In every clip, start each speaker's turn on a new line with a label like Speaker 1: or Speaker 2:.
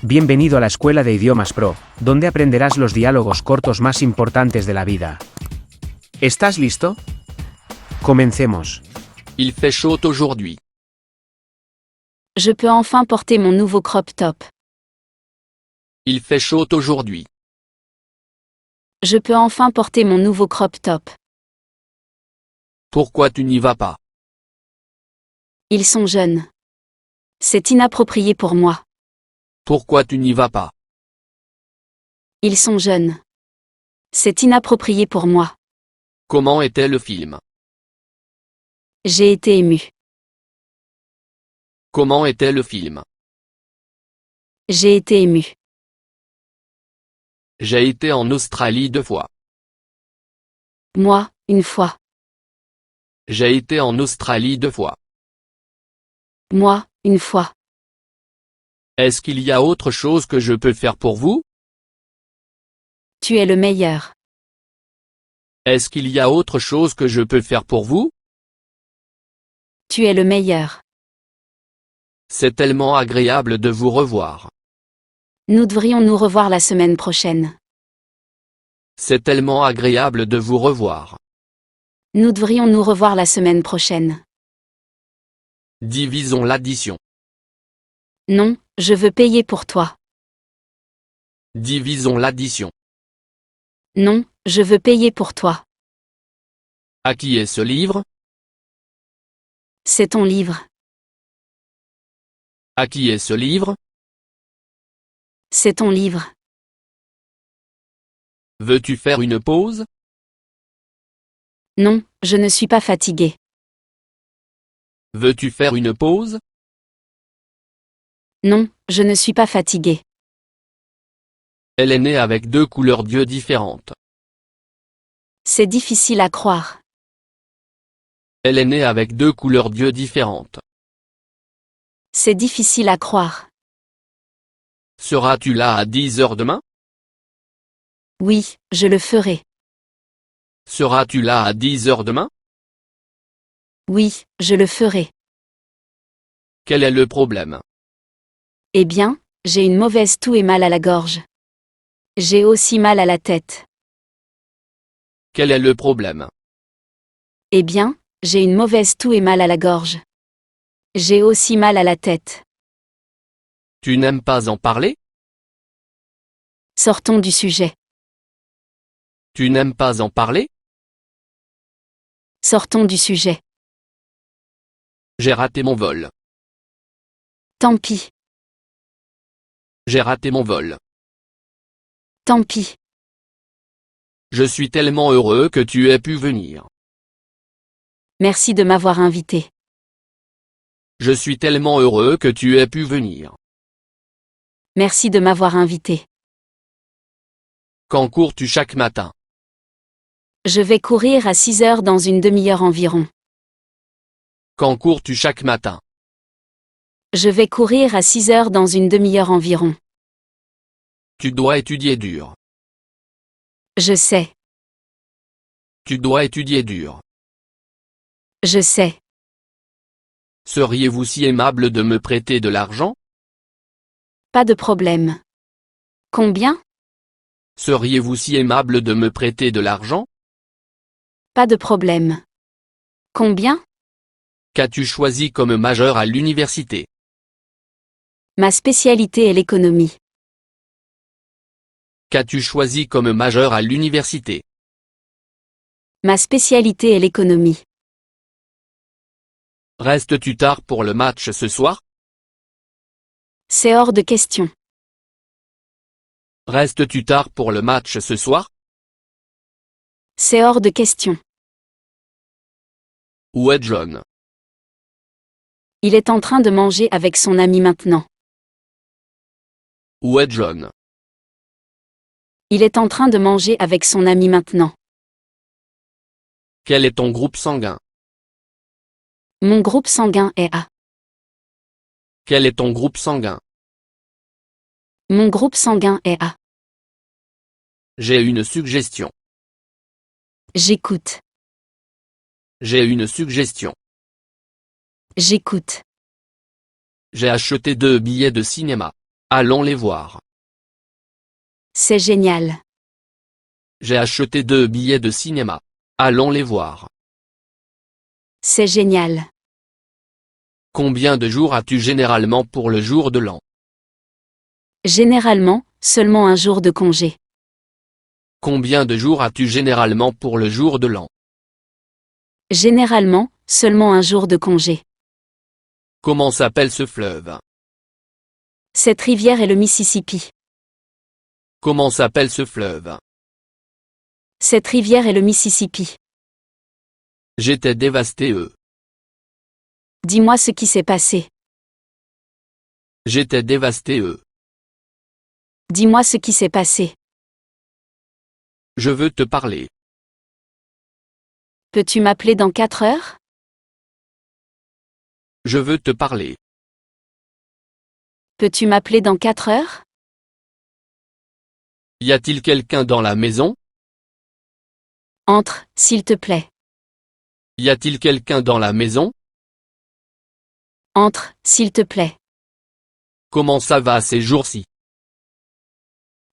Speaker 1: Bienvenido a la Escuela de Idiomas Pro, donde aprenderás los diálogos cortos más importantes de la vida. ¿Estás listo? Comencemos.
Speaker 2: Il fait chaud aujourd'hui.
Speaker 3: Je peux enfin porter mon nouveau crop top.
Speaker 2: Il fait chaud aujourd'hui.
Speaker 3: Je peux enfin porter mon nouveau crop top.
Speaker 2: Pourquoi tu n'y vas pas?
Speaker 3: Ils sont jeunes. C'est inapproprié pour moi.
Speaker 2: Pourquoi tu n'y vas pas?
Speaker 3: Ils sont jeunes. C'est inapproprié pour moi.
Speaker 2: Comment était le film?
Speaker 3: J'ai été ému.
Speaker 2: Comment était le film?
Speaker 3: J'ai été ému.
Speaker 2: J'ai été en Australie 2 fois.
Speaker 3: Moi, une fois.
Speaker 2: J'ai été en Australie 2 fois.
Speaker 3: Moi, une fois.
Speaker 2: Est-ce qu'il y a autre chose que je peux faire pour vous?
Speaker 3: Tu es le meilleur.
Speaker 2: Est-ce qu'il y a autre chose que je peux faire pour vous?
Speaker 3: Tu es le meilleur.
Speaker 2: C'est tellement agréable de vous revoir.
Speaker 3: Nous devrions nous revoir la semaine prochaine.
Speaker 2: C'est tellement agréable de vous revoir.
Speaker 3: Nous devrions nous revoir la semaine prochaine.
Speaker 2: Divisons l'addition.
Speaker 3: Non, je veux payer pour toi.
Speaker 2: Divisons l'addition.
Speaker 3: Non, je veux payer pour toi.
Speaker 2: À qui est ce livre?
Speaker 3: C'est ton livre.
Speaker 2: À qui est ce livre?
Speaker 3: C'est ton livre.
Speaker 2: Veux-tu faire une pause?
Speaker 3: Non, je ne suis pas fatigué.
Speaker 2: Veux-tu faire une pause?
Speaker 3: Non, je ne suis pas fatigué.
Speaker 2: Elle est née avec 2 couleurs d'yeux différentes.
Speaker 3: C'est difficile à croire.
Speaker 2: Elle est née avec 2 couleurs d'yeux différentes.
Speaker 3: C'est difficile à croire.
Speaker 2: Seras-tu là à 10 heures demain?
Speaker 3: Oui, je le ferai.
Speaker 2: Seras-tu là à 10 heures demain?
Speaker 3: Oui, je le ferai.
Speaker 2: Quel est le problème?
Speaker 3: Eh bien, j'ai une mauvaise toux et mal à la gorge. J'ai aussi mal à la tête.
Speaker 2: Quel est le problème?
Speaker 3: Eh bien, j'ai une mauvaise toux et mal à la gorge. J'ai aussi mal à la tête.
Speaker 2: Tu n'aimes pas en parler?
Speaker 3: Sortons du sujet.
Speaker 2: Tu n'aimes pas en parler?
Speaker 3: Sortons du sujet.
Speaker 2: J'ai raté mon vol.
Speaker 3: Tant pis.
Speaker 2: J'ai raté mon vol.
Speaker 3: Tant pis.
Speaker 2: Je suis tellement heureux que tu aies pu venir.
Speaker 3: Merci de m'avoir invité.
Speaker 2: Je suis tellement heureux que tu aies pu venir.
Speaker 3: Merci de m'avoir invité.
Speaker 2: Quand cours-tu chaque matin?
Speaker 3: Je vais courir à 6 heures dans une demi-heure environ.
Speaker 2: Quand cours-tu chaque matin?
Speaker 3: Je vais courir à 6 heures dans une demi-heure environ.
Speaker 2: Tu dois étudier dur.
Speaker 3: Je sais.
Speaker 2: Tu dois étudier dur.
Speaker 3: Je sais.
Speaker 2: Seriez-vous si aimable de me prêter de l'argent?
Speaker 3: Pas de problème. Combien?
Speaker 2: Seriez-vous si aimable de me prêter de l'argent?
Speaker 3: Pas de problème. Combien?
Speaker 2: Qu'as-tu choisi comme majeur à l'université?
Speaker 3: Ma spécialité est l'économie.
Speaker 2: Qu'as-tu choisi comme majeur à l'université?
Speaker 3: Ma spécialité est l'économie.
Speaker 2: Restes-tu tard pour le match ce soir?
Speaker 3: C'est hors de question.
Speaker 2: Restes-tu tard pour le match ce soir?
Speaker 3: C'est hors de question.
Speaker 2: Où est John?
Speaker 3: Il est en train de manger avec son ami maintenant.
Speaker 2: Où est John?
Speaker 3: Il est en train de manger avec son ami maintenant.
Speaker 2: Quel est ton groupe sanguin?
Speaker 3: Mon groupe sanguin est A.
Speaker 2: Quel est ton groupe sanguin?
Speaker 3: Mon groupe sanguin est A.
Speaker 2: J'ai une suggestion.
Speaker 3: J'écoute.
Speaker 2: J'ai une suggestion.
Speaker 3: J'écoute.
Speaker 2: J'ai acheté 2 billets de cinéma. Allons les voir.
Speaker 3: C'est génial.
Speaker 2: J'ai acheté 2 billets de cinéma. Allons les voir.
Speaker 3: C'est génial.
Speaker 2: Combien de jours as-tu généralement pour le jour de l'an?
Speaker 3: Généralement, seulement un jour de congé.
Speaker 2: Combien de jours as-tu généralement pour le jour de l'an?
Speaker 3: Généralement, seulement un jour de congé.
Speaker 2: Comment s'appelle ce fleuve?
Speaker 3: Cette rivière est le Mississippi.
Speaker 2: Comment s'appelle ce fleuve?
Speaker 3: Cette rivière est le Mississippi.
Speaker 2: J'étais dévasté.
Speaker 3: Dis-moi ce qui s'est passé.
Speaker 2: J'étais dévasté.
Speaker 3: Dis-moi ce qui s'est passé.
Speaker 2: Je veux te parler.
Speaker 3: Peux-tu m'appeler dans 4 heures?
Speaker 2: Je veux te parler.
Speaker 3: Peux-tu m'appeler dans 4 heures?
Speaker 2: Y a-t-il quelqu'un dans la maison?
Speaker 3: Entre, s'il te plaît.
Speaker 2: Y a-t-il quelqu'un dans la maison?
Speaker 3: Entre, s'il te plaît.
Speaker 2: Comment ça va ces jours-ci?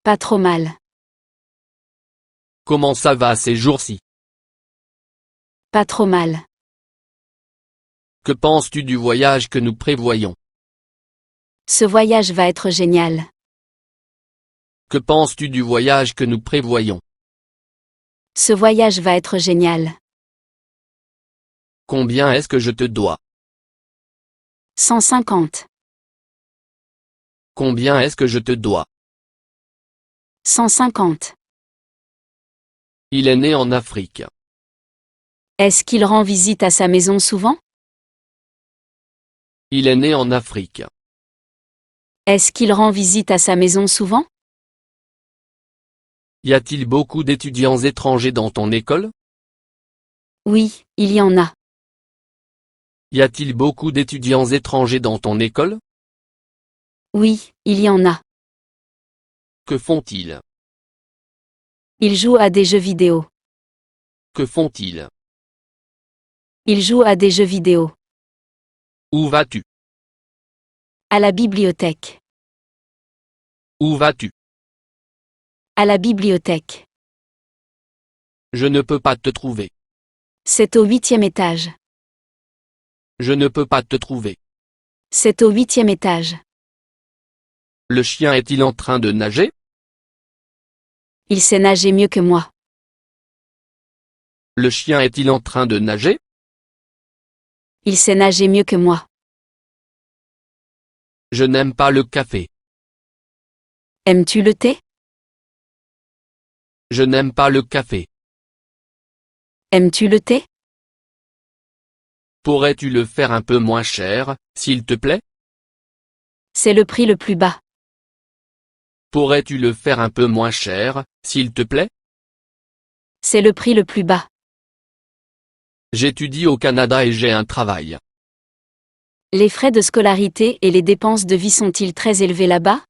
Speaker 3: Pas trop mal.
Speaker 2: Comment ça va ces jours-ci?
Speaker 3: Pas trop mal.
Speaker 2: Que penses-tu du voyage que nous prévoyons?
Speaker 3: Ce voyage va être génial.
Speaker 2: Que penses-tu du voyage que nous prévoyons?
Speaker 3: Ce voyage va être génial.
Speaker 2: Combien est-ce que je te dois?
Speaker 3: 150.
Speaker 2: Combien est-ce que je te dois?
Speaker 3: 150.
Speaker 2: Il est né en Afrique.
Speaker 3: Est-ce qu'il rend visite à sa maison souvent?
Speaker 2: Il est né en Afrique.
Speaker 3: Est-ce qu'il rend visite à sa maison souvent?
Speaker 2: Y a-t-il beaucoup d'étudiants étrangers dans ton école?
Speaker 3: Oui, il y en a.
Speaker 2: Y a-t-il beaucoup d'étudiants étrangers dans ton école?
Speaker 3: Oui, il y en a.
Speaker 2: Que font-ils?
Speaker 3: Ils jouent à des jeux vidéo.
Speaker 2: Que font-ils?
Speaker 3: Ils jouent à des jeux vidéo.
Speaker 2: Où vas-tu?
Speaker 3: À la bibliothèque.
Speaker 2: Où vas-tu?
Speaker 3: À la bibliothèque.
Speaker 2: Je ne peux pas te trouver.
Speaker 3: C'est au 8e étage.
Speaker 2: Je ne peux pas te trouver.
Speaker 3: C'est au 8e étage.
Speaker 2: Le chien est-il en train de nager?
Speaker 3: Il sait nager mieux que moi.
Speaker 2: Le chien est-il en train de nager?
Speaker 3: Il sait nager mieux que moi.
Speaker 2: Je n'aime pas le café.
Speaker 3: Aimes-tu le thé?
Speaker 2: Je n'aime pas le café.
Speaker 3: Aimes-tu le thé?
Speaker 2: Pourrais-tu le faire un peu moins cher, s'il te plaît?
Speaker 3: C'est le prix le plus bas.
Speaker 2: Pourrais-tu le faire un peu moins cher, s'il te plaît?
Speaker 3: C'est le prix le plus bas.
Speaker 2: J'étudie au Canada et j'ai un travail.
Speaker 3: Les frais de scolarité et les dépenses de vie sont-ils très élevés là-bas?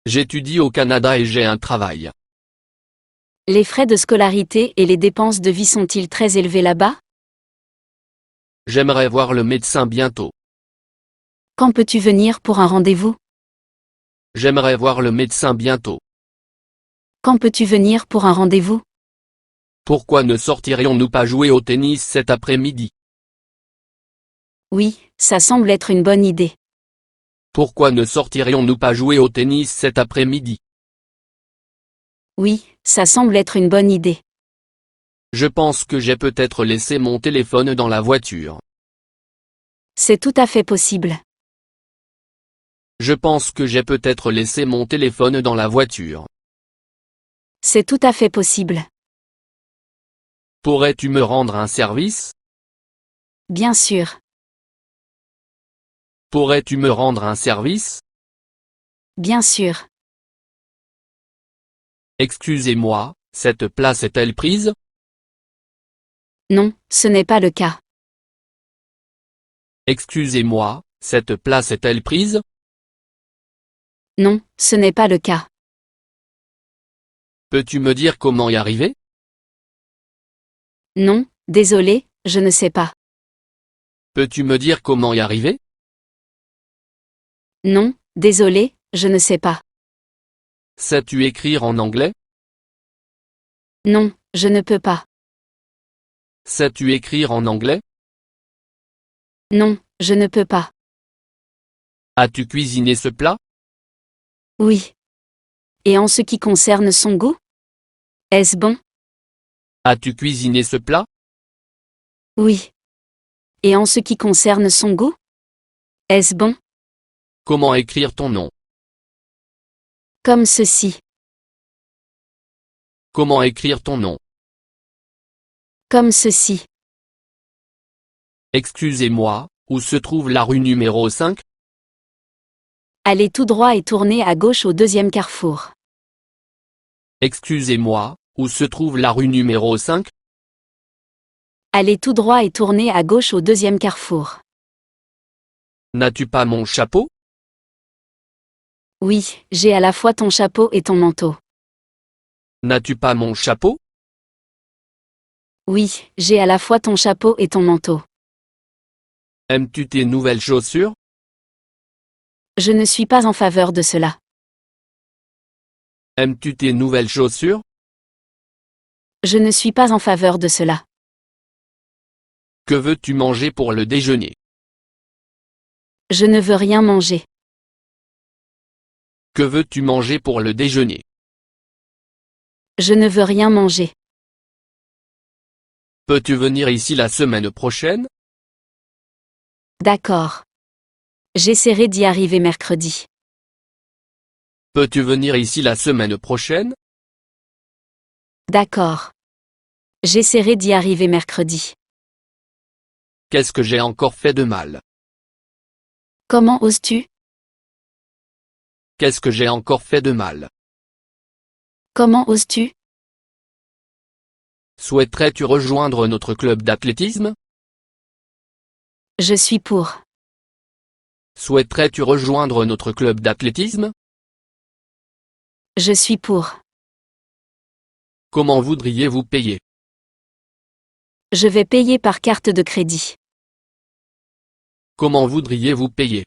Speaker 2: J'étudie au Canada et j'ai un travail.
Speaker 3: Les frais de scolarité et les dépenses de vie sont-ils très élevés là-bas?
Speaker 2: J'aimerais voir le médecin bientôt.
Speaker 3: Quand peux-tu venir pour un rendez-vous?
Speaker 2: J'aimerais voir le médecin bientôt.
Speaker 3: Quand peux-tu venir pour un rendez-vous?
Speaker 2: Pourquoi ne sortirions-nous pas jouer au tennis cet après-midi?
Speaker 3: Oui, ça semble être une bonne idée.
Speaker 2: Pourquoi ne sortirions-nous pas jouer au tennis cet après-midi?
Speaker 3: Oui, ça semble être une bonne idée.
Speaker 2: Je pense que j'ai peut-être laissé mon téléphone dans la voiture.
Speaker 3: C'est tout à fait possible.
Speaker 2: Je pense que j'ai peut-être laissé mon téléphone dans la voiture.
Speaker 3: C'est tout à fait possible.
Speaker 2: Pourrais-tu me rendre un service?
Speaker 3: Bien sûr.
Speaker 2: Pourrais-tu me rendre un service?
Speaker 3: Bien sûr.
Speaker 2: Excusez-moi, cette place est-elle prise?
Speaker 3: Non, ce n'est pas le cas.
Speaker 2: Excusez-moi, cette place est-elle prise?
Speaker 3: Non, ce n'est pas le cas.
Speaker 2: Peux-tu me dire comment y arriver?
Speaker 3: Non, désolé, je ne sais pas.
Speaker 2: Peux-tu me dire comment y arriver?
Speaker 3: Non, Désolé, je ne sais pas.
Speaker 2: Sais-tu écrire en anglais?
Speaker 3: Non, je ne peux pas.
Speaker 2: Sais-tu écrire en anglais?
Speaker 3: Non, je ne peux pas.
Speaker 2: As-tu cuisiné ce plat?
Speaker 3: Oui. Et en ce qui concerne son goût? Est-ce bon?
Speaker 2: As-tu cuisiné ce plat?
Speaker 3: Oui. Et en ce qui concerne son goût? Est-ce bon?
Speaker 2: Comment écrire ton nom?
Speaker 3: Comme ceci.
Speaker 2: Comment écrire ton nom?
Speaker 3: Comme ceci.
Speaker 2: Excusez-moi, où se trouve la rue numéro 5?
Speaker 3: Allez tout droit et tournez à gauche au deuxième carrefour.
Speaker 2: Excusez-moi, où se trouve la rue numéro 5?
Speaker 3: Allez tout droit et tournez à gauche au deuxième carrefour.
Speaker 2: N'as-tu pas mon chapeau?
Speaker 3: Oui, j'ai à la fois ton chapeau et ton manteau.
Speaker 2: N'as-tu pas mon chapeau?
Speaker 3: Oui, j'ai à la fois ton chapeau et ton manteau.
Speaker 2: Aimes-tu tes nouvelles chaussures?
Speaker 3: Je ne suis pas en faveur de cela.
Speaker 2: Aimes-tu tes nouvelles chaussures?
Speaker 3: Je ne suis pas en faveur de cela.
Speaker 2: Que veux-tu manger pour le déjeuner?
Speaker 3: Je ne veux rien manger.
Speaker 2: Que veux-tu manger pour le déjeuner?
Speaker 3: Je ne veux rien manger.
Speaker 2: Peux-tu venir ici la semaine prochaine?
Speaker 3: D'accord. J'essaierai d'y arriver mercredi.
Speaker 2: Peux-tu venir ici la semaine prochaine?
Speaker 3: D'accord. J'essaierai d'y arriver mercredi.
Speaker 2: Qu'est-ce que j'ai encore fait de mal?
Speaker 3: Comment oses-tu?
Speaker 2: Qu'est-ce que j'ai encore fait de mal?
Speaker 3: Comment oses-tu?
Speaker 2: Souhaiterais-tu rejoindre notre club d'athlétisme?
Speaker 3: Je suis pour.
Speaker 2: Souhaiterais-tu rejoindre notre club d'athlétisme?
Speaker 3: Je suis pour.
Speaker 2: Comment voudriez-vous payer?
Speaker 3: Je vais payer par carte de crédit.
Speaker 2: Comment voudriez-vous payer?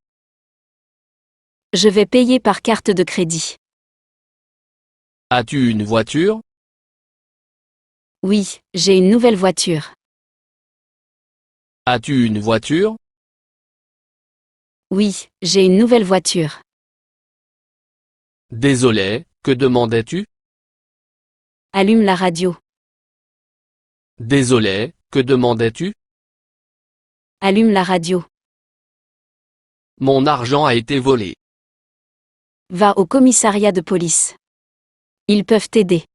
Speaker 3: Je vais payer par carte de crédit.
Speaker 2: As-tu une voiture?
Speaker 3: Oui, j'ai une nouvelle voiture.
Speaker 2: As-tu une voiture?
Speaker 3: Oui, j'ai une nouvelle voiture.
Speaker 2: Désolé, que demandais-tu?
Speaker 3: Allume la radio.
Speaker 2: Désolé, que demandais-tu?
Speaker 3: Allume la radio.
Speaker 2: Mon argent a été volé.
Speaker 3: Va au commissariat de police. Ils peuvent t'aider.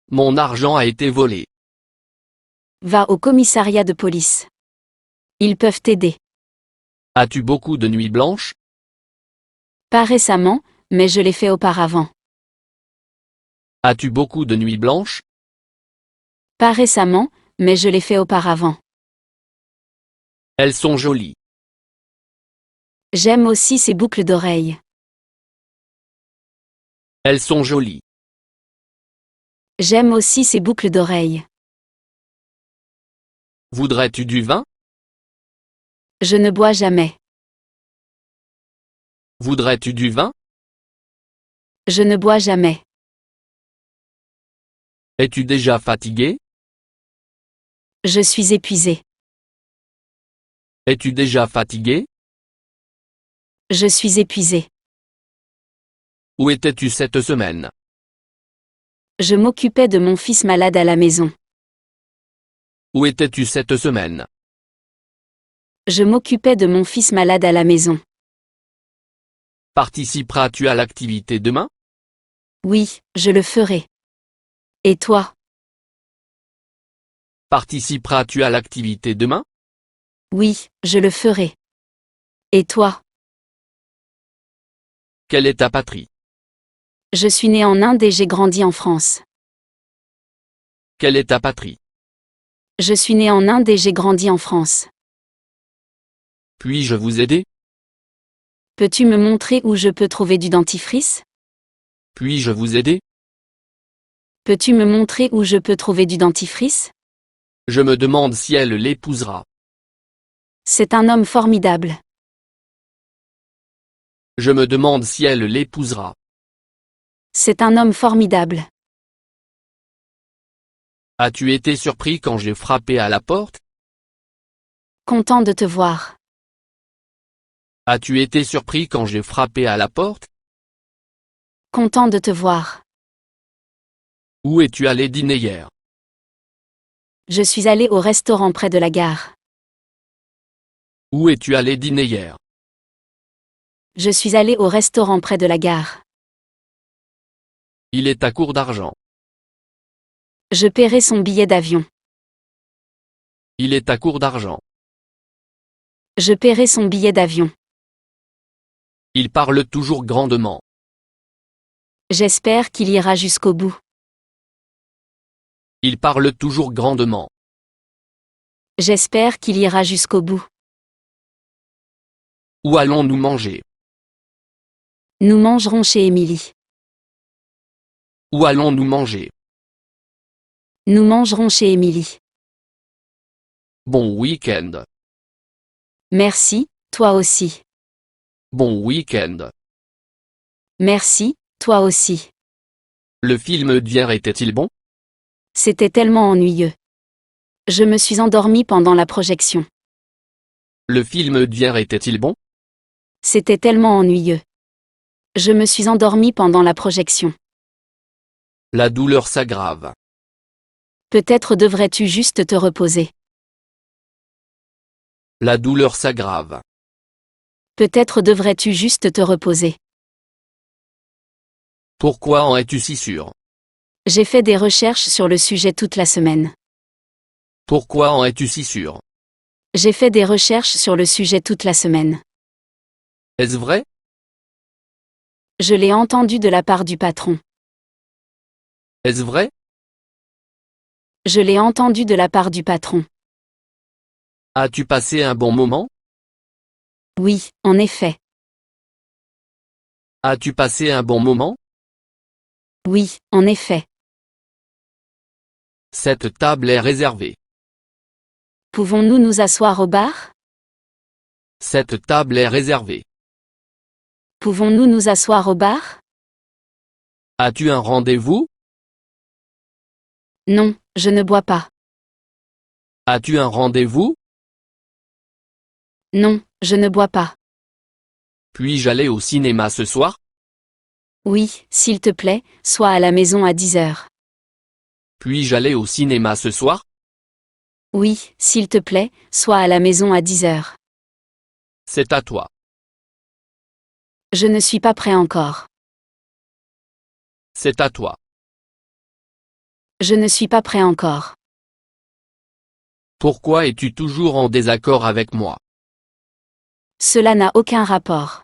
Speaker 2: Mon argent a été volé.
Speaker 3: Va au commissariat de police. Ils peuvent t'aider.
Speaker 2: As-tu beaucoup de nuits blanches?
Speaker 3: Pas récemment, mais je l'ai fait auparavant.
Speaker 2: As-tu beaucoup de nuits blanches?
Speaker 3: Pas récemment, mais je l'ai fait auparavant.
Speaker 2: Elles sont jolies.
Speaker 3: J'aime aussi ces boucles d'oreilles.
Speaker 2: Elles sont jolies.
Speaker 3: J'aime aussi ces boucles d'oreilles.
Speaker 2: Voudrais-tu du vin?
Speaker 3: Je ne bois jamais.
Speaker 2: Voudrais-tu du vin?
Speaker 3: Je ne bois jamais.
Speaker 2: Es-tu déjà fatigué?
Speaker 3: Je suis épuisé.
Speaker 2: Es-tu déjà fatigué?
Speaker 3: Je suis épuisé.
Speaker 2: Où étais-tu cette semaine?
Speaker 3: Je m'occupais de mon fils malade à la maison.
Speaker 2: Où étais-tu cette semaine?
Speaker 3: Je m'occupais de mon fils malade à la maison.
Speaker 2: Participeras-tu à l'activité demain?
Speaker 3: Oui, je le ferai. Et toi?
Speaker 2: Participeras-tu à l'activité demain?
Speaker 3: Oui, je le ferai. Et toi?
Speaker 2: Quelle est ta patrie?
Speaker 3: Je suis né en Inde et j'ai grandi en France.
Speaker 2: Quelle est ta patrie?
Speaker 3: Je suis né en Inde et j'ai grandi en France.
Speaker 2: Puis-je vous aider?
Speaker 3: Peux-tu me montrer où je peux trouver du dentifrice?
Speaker 2: Puis-je vous aider?
Speaker 3: Peux-tu me montrer où je peux trouver du dentifrice?
Speaker 2: Je me demande si elle l'épousera.
Speaker 3: C'est un homme formidable.
Speaker 2: Je me demande si elle l'épousera.
Speaker 3: C'est un homme formidable.
Speaker 2: As-tu été surpris quand j'ai frappé à la porte?
Speaker 3: Content de te voir.
Speaker 2: As-tu été surpris quand j'ai frappé à la porte?
Speaker 3: Content de te voir.
Speaker 2: Où es-tu allé dîner hier?
Speaker 3: Je suis allé au restaurant près de la gare.
Speaker 2: Où es-tu allé dîner hier?
Speaker 3: Je suis allé au restaurant près de la gare.
Speaker 2: Il est à court d'argent.
Speaker 3: Je paierai son billet d'avion.
Speaker 2: Il est à court d'argent.
Speaker 3: Je paierai son billet d'avion.
Speaker 2: Il parle toujours grandement.
Speaker 3: J'espère qu'il ira jusqu'au bout.
Speaker 2: Il parle toujours grandement.
Speaker 3: J'espère qu'il ira jusqu'au bout.
Speaker 2: Où allons-nous manger?
Speaker 3: Nous mangerons chez Émilie.
Speaker 2: Où allons-nous manger?
Speaker 3: Nous mangerons chez Émilie.
Speaker 2: Bon week-end.
Speaker 3: Merci, toi aussi.
Speaker 2: Bon week-end.
Speaker 3: Merci, toi aussi.
Speaker 2: Le film d'hier était-il bon?
Speaker 3: C'était tellement ennuyeux. Je me suis endormie pendant la projection.
Speaker 2: Le film d'hier était-il bon?
Speaker 3: C'était tellement ennuyeux. Je me suis endormie pendant la projection.
Speaker 2: La douleur s'aggrave.
Speaker 3: Peut-être devrais-tu juste te reposer.
Speaker 2: La douleur s'aggrave.
Speaker 3: Peut-être devrais-tu juste te reposer.
Speaker 2: Pourquoi en es-tu si sûr?
Speaker 3: J'ai fait des recherches sur le sujet toute la semaine.
Speaker 2: Pourquoi en es-tu si sûr?
Speaker 3: J'ai fait des recherches sur le sujet toute la semaine.
Speaker 2: Est-ce vrai?
Speaker 3: Je l'ai entendu de la part du patron.
Speaker 2: Est-ce vrai?
Speaker 3: Je l'ai entendu de la part du patron.
Speaker 2: As-tu passé un bon moment?
Speaker 3: Oui, en effet.
Speaker 2: As-tu passé un bon moment?
Speaker 3: Oui, en effet.
Speaker 2: Cette table est réservée.
Speaker 3: Pouvons-nous nous asseoir au bar?
Speaker 2: Cette table est réservée.
Speaker 3: Pouvons-nous nous asseoir au bar?
Speaker 2: As-tu un rendez-vous?
Speaker 3: Non, je ne bois pas.
Speaker 2: As-tu un rendez-vous?
Speaker 3: Non, je ne bois pas.
Speaker 2: Puis-je aller au cinéma ce soir?
Speaker 3: Oui, s'il te plaît, sois à la maison à 10 heures.
Speaker 2: Puis-je aller au cinéma ce soir?
Speaker 3: Oui, s'il te plaît, sois à la maison à 10 heures.
Speaker 2: C'est à toi.
Speaker 3: Je ne suis pas prêt encore.
Speaker 2: C'est à toi.
Speaker 3: Je ne suis pas prêt encore.
Speaker 2: Pourquoi es-tu toujours en désaccord avec moi?
Speaker 3: Cela n'a aucun rapport.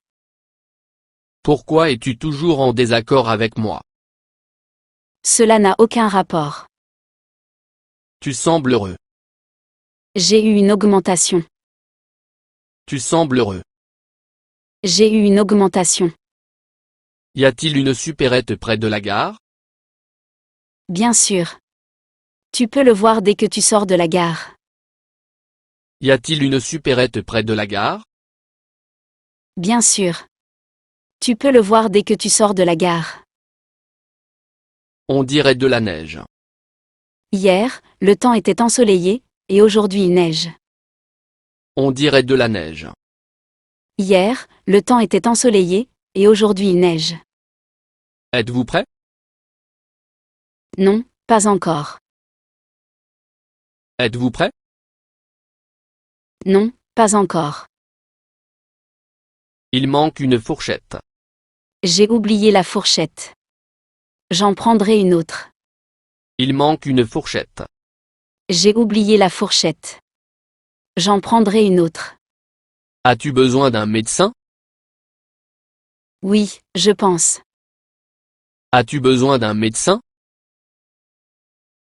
Speaker 2: Pourquoi es-tu toujours en désaccord avec moi?
Speaker 3: Cela n'a aucun rapport.
Speaker 2: Tu sembles heureux.
Speaker 3: J'ai eu une augmentation.
Speaker 2: Tu sembles heureux.
Speaker 3: J'ai eu une augmentation.
Speaker 2: Y a-t-il une supérette près de la gare?
Speaker 3: Bien sûr. Tu peux le voir dès que tu sors de la gare.
Speaker 2: Y a-t-il une supérette près de la gare?
Speaker 3: Bien sûr. Tu peux le voir dès que tu sors de la gare.
Speaker 2: On dirait de la neige.
Speaker 3: Hier, le temps était ensoleillé, et aujourd'hui il neige.
Speaker 2: On dirait de la neige.
Speaker 3: Hier, le temps était ensoleillé, et aujourd'hui il neige.
Speaker 2: Êtes-vous prêt?
Speaker 3: Non, pas encore.
Speaker 2: Êtes-vous prêt?
Speaker 3: Non, pas encore.
Speaker 2: Il manque une fourchette.
Speaker 3: J'ai oublié la fourchette. J'en prendrai une autre.
Speaker 2: Il manque une fourchette.
Speaker 3: J'ai oublié la fourchette. J'en prendrai une autre.
Speaker 2: As-tu besoin d'un médecin?
Speaker 3: Oui, je pense.
Speaker 2: As-tu besoin d'un médecin?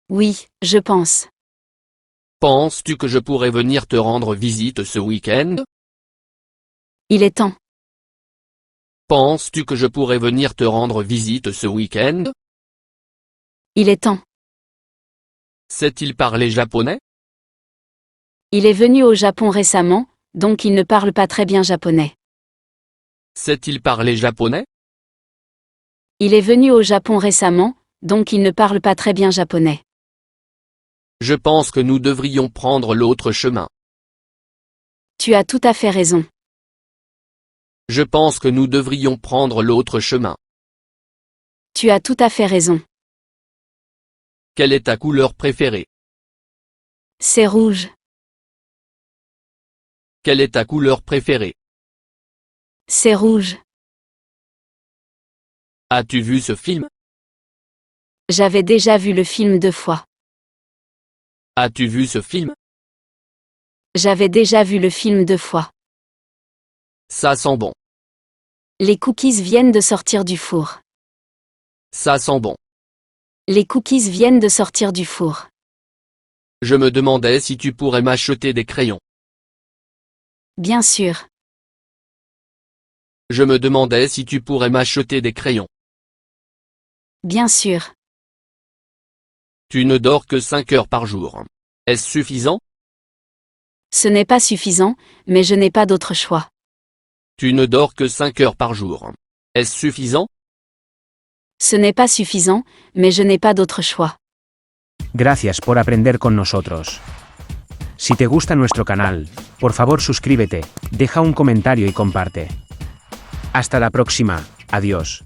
Speaker 3: Oui, je pense.
Speaker 2: Penses-tu que je pourrais venir te rendre visite ce week-end?
Speaker 3: Il est temps.
Speaker 2: Penses-tu que je pourrais venir te rendre visite ce week-end?
Speaker 3: Il est temps.
Speaker 2: Sait-il parler japonais?
Speaker 3: Il est venu au Japon récemment, donc il ne parle pas très bien japonais.
Speaker 2: Sait-il parler japonais?
Speaker 3: Il est venu au Japon récemment, donc il ne parle pas très bien japonais.
Speaker 2: Je pense que nous devrions prendre l'autre chemin.
Speaker 3: Tu as tout à fait raison.
Speaker 2: Je pense que nous devrions prendre l'autre chemin.
Speaker 3: Tu as tout à fait raison.
Speaker 2: Quelle est ta couleur préférée?
Speaker 3: C'est rouge.
Speaker 2: Quelle est ta couleur préférée?
Speaker 3: C'est rouge.
Speaker 2: As-tu vu ce film?
Speaker 3: J'avais déjà vu le film 2 fois.
Speaker 2: As-tu vu ce film?
Speaker 3: J'avais déjà vu le film 2 fois.
Speaker 2: Ça sent bon.
Speaker 3: Les cookies viennent de sortir du four.
Speaker 2: Ça sent bon.
Speaker 3: Les cookies viennent de sortir du four.
Speaker 2: Je me demandais si tu pourrais m'acheter des crayons.
Speaker 3: Bien sûr.
Speaker 2: Je me demandais si tu pourrais m'acheter des crayons.
Speaker 3: Bien sûr.
Speaker 2: Tu ne dors que 5 heures par jour. Est-ce suffisant?
Speaker 3: Ce n'est pas suffisant, mais je n'ai pas d'autre choix.
Speaker 2: Tu ne dors que 5 heures par jour. Est-ce suffisant?
Speaker 3: Ce n'est pas suffisant, mais je n'ai pas d'autre choix.
Speaker 1: Gracias por aprender con nosotros. Si te gusta nuestro canal, por favor suscríbete, deja un comentario y comparte. Hasta la próxima, adiós.